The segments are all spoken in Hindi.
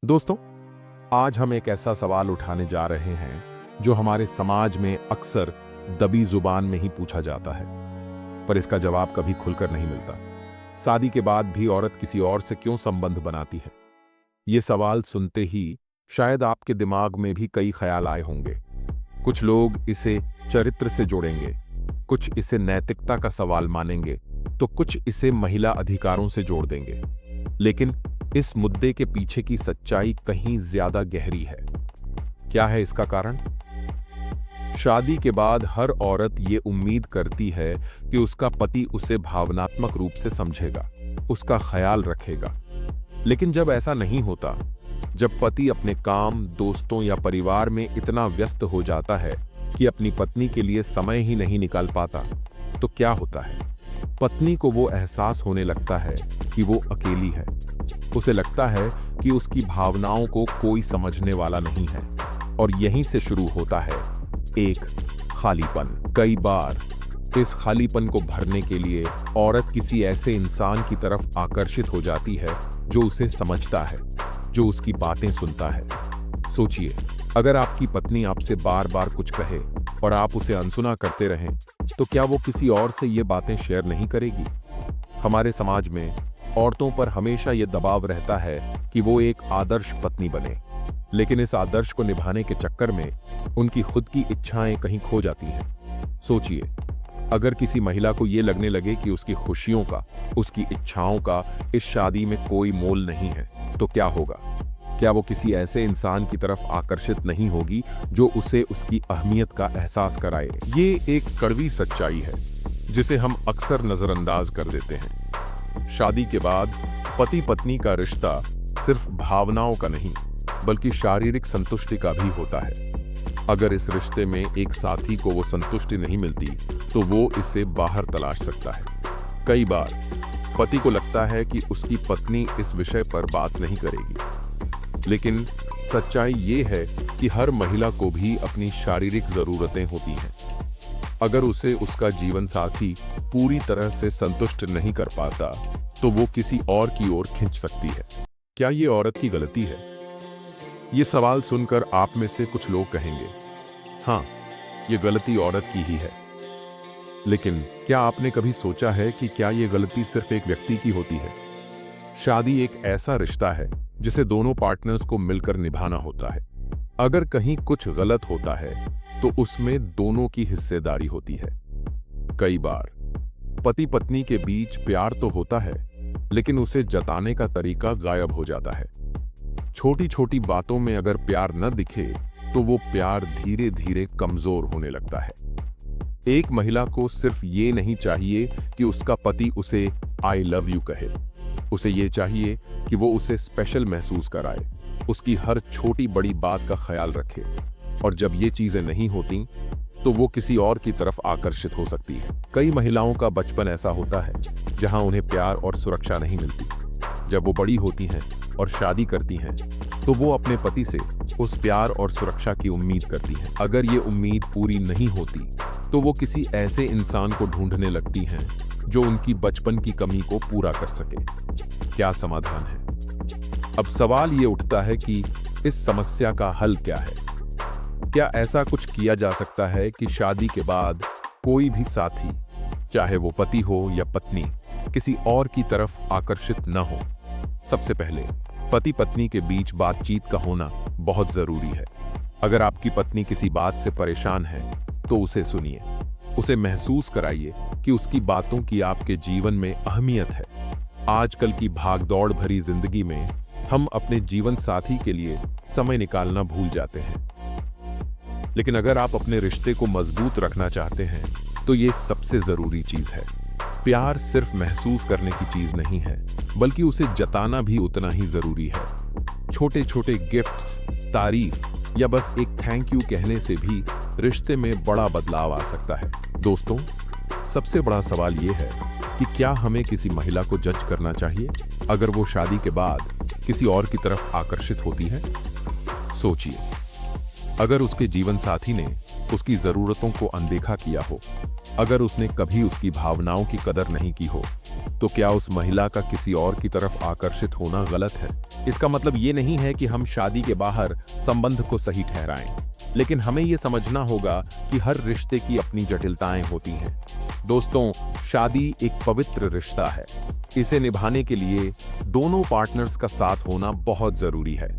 दोस्तों, आज हम एक ऐसा सवाल उठाने जा रहे हैं जो हमारे समाज में अक्सर दबी जुबान में ही पूछा जाता है, पर इसका जवाब कभी खुलकर नहीं मिलता। शादी के बाद भी औरत किसी और से क्यों संबंध बनाती है? ये सवाल सुनते ही शायद आपके दिमाग में भी कई ख्याल आए होंगे। कुछ लोग इसे चरित्र से जोड़ेंगे, कुछ इसे नैतिकता का सवाल मानेंगे, तो कुछ इसे महिला अधिकारों से जोड़ देंगे। लेकिन इस मुद्दे के पीछे की सच्चाई कहीं ज्यादा गहरी है। क्या है इसका कारण? शादी के बाद हर औरत ये उम्मीद करती है कि उसका पति उसे भावनात्मक रूप से समझेगा, उसका ख्याल रखेगा। लेकिन जब ऐसा नहीं होता, जब पति अपने काम, दोस्तों या परिवार में इतना व्यस्त हो जाता है कि अपनी पत्नी के लिए समय ही नहीं निकाल पाता, तो क्या होता है? पत्नी को वो एहसास होने लगता है कि वो अकेली है। उसे लगता है कि उसकी भावनाओं को कोई समझने वाला नहीं है, और यहीं से शुरू होता है एक खालीपन। कई बार इस खालीपन को भरने के लिए औरत किसी ऐसे इंसान की तरफ आकर्षित हो जाती है जो उसे समझता है, जो उसकी बातें सुनता है। सोचिए, अगर आपकी पत्नी आपसे बार बार कुछ कहे और आप उसे अनसुना करते रहें, तो क्या वो किसी और से ये बातें शेयर नहीं करेगी? हमारे समाज में औरतों पर हमेशा ये दबाव रहता है कि वो एक आदर्श पत्नी बने, लेकिन इस आदर्श को निभाने के चक्कर में उनकी खुद की इच्छाएं कहीं खो जाती हैं। सोचिए, अगर किसी महिला को ये लगने लगे कि उसकी खुशियों का, उसकी इच्छाओं का इस शादी में कोई मोल नहीं है, तो क्या होगा? क्या वो किसी ऐसे इंसान की तरफ आकर्षित नहीं होगी जो उसे उसकी अहमियत का एहसास कराए? ये एक कड़वी सच्चाई है जिसे हम अक्सर नजरअंदाज कर देते हैं। शादी के बाद पति पत्नी का रिश्ता सिर्फ भावनाओं का नहीं, बल्कि शारीरिक संतुष्टि का भी होता है। अगर इस रिश्ते में एक साथी को वो संतुष्टि नहीं मिलती, तो वो इसे बाहर तलाश सकता है। कई बार पति को लगता है कि उसकी पत्नी इस विषय पर बात नहीं करेगी, लेकिन सच्चाई ये है कि हर महिला को भी अपनी शारीरिक जरूरतें होती हैं। अगर उसे उसका जीवन साथी पूरी तरह से संतुष्ट नहीं कर पाता, तो वो किसी और की ओर खिंच सकती है। क्या ये औरत की गलती है? ये सवाल सुनकर आप में से कुछ लोग कहेंगे, हाँ, ये गलती औरत की ही है। लेकिन क्या आपने कभी सोचा है कि क्या ये गलती सिर्फ एक व्यक्ति की होती है? शादी एक ऐसा रिश्ता है जिसे दोनों पार्टनर्स को मिलकर निभाना होता है। अगर कहीं कुछ गलत होता है, तो उसमें दोनों की हिस्सेदारी होती है। कई बार पति पत्नी के बीच प्यार तो होता है, लेकिन उसे जताने का तरीका गायब हो जाता है। छोटी छोटी बातों में अगर प्यार न दिखे, तो वो प्यार धीरे धीरे कमजोर होने लगता है। एक महिला को सिर्फ ये नहीं चाहिए कि उसका पति उसे आई लव यू कहे। उसे ये चाहिए कि वो उसे स्पेशल महसूस कराए, उसकी हर छोटी बड़ी बात का ख्याल रखे। और जब ये चीजें नहीं होती, तो वो किसी और की तरफ आकर्षित हो सकती है। कई महिलाओं का बचपन ऐसा होता है जहां उन्हें प्यार और सुरक्षा नहीं मिलती। जब वो बड़ी होती हैं और शादी करती हैं, तो वो अपने पति से उस प्यार और सुरक्षा की उम्मीद करती हैं। अगर ये उम्मीद पूरी नहीं होती, तो वो किसी ऐसे इंसान को ढूंढने लगती हैं जो उनकी बचपन की कमी को पूरा कर सके। क्या समाधान है? अब सवाल ये उठता है कि इस समस्या का हल क्या है? क्या ऐसा कुछ किया जा सकता है कि शादी के बाद कोई भी साथी, चाहे वो पति हो या पत्नी, किसी और की तरफ आकर्षित न हो? सबसे पहले, पति पत्नी के बीच बातचीत का होना बहुत जरूरी है। अगर आपकी पत्नी किसी बात से परेशान है, तो उसे सुनिए। उसे महसूस कराइए कि उसकी बातों की आपके जीवन में अहमियत है। आजकल की भागदौड़ भरी जिंदगी में हम अपने जीवन साथी के लिए समय निकालना भूल जाते हैं। लेकिन अगर आप अपने रिश्ते को मजबूत रखना चाहते हैं, तो ये सबसे जरूरी चीज है। प्यार सिर्फ महसूस करने की चीज नहीं है, बल्कि उसे जताना भी उतना ही जरूरी है। छोटे छोटे गिफ्ट्स, तारीफ या बस एक थैंक यू कहने से भी रिश्ते में बड़ा बदलाव आ सकता है। दोस्तों, सबसे बड़ा सवाल यह है कि क्या हमें किसी महिला को जज करना चाहिए अगर वो शादी के बाद किसी और की तरफ आकर्षित होती है? सोचिए, अगर उसके जीवन साथी ने उसकी जरूरतों को अनदेखा किया हो, अगर उसने कभी उसकी भावनाओं की कदर नहीं की हो, तो क्या उस महिला का किसी और की तरफ आकर्षित होना गलत है? इसका मतलब ये नहीं है कि हम शादी के बाहर संबंध को सही ठहराएं, लेकिन हमें ये समझना होगा कि हर रिश्ते की अपनी जटिलताएं होती हैं। दोस्तों, शादी एक पवित्र रिश्ता है। इसे निभाने के लिए दोनों पार्टनर्स का साथ होना बहुत जरूरी है।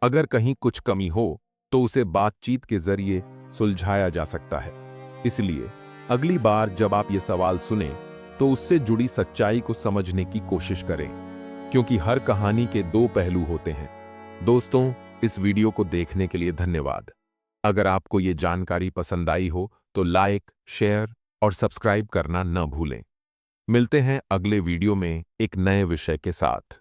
अगर कहीं कुछ कमी हो तो उसे बातचीत के जरिए सुलझाया जा सकता है। इसलिए अगली बार जब आप ये सवाल सुने तो उससे जुड़ी सच्चाई को समझने की कोशिश करें, क्योंकि हर कहानी के दो पहलू होते हैं। दोस्तों, इस वीडियो को देखने के लिए धन्यवाद। अगर आपको ये जानकारी पसंद आई हो तो लाइक, शेयर और सब्सक्राइब करना न भूलें। मिलते हैं अगले वीडियो में एक नए विषय के साथ।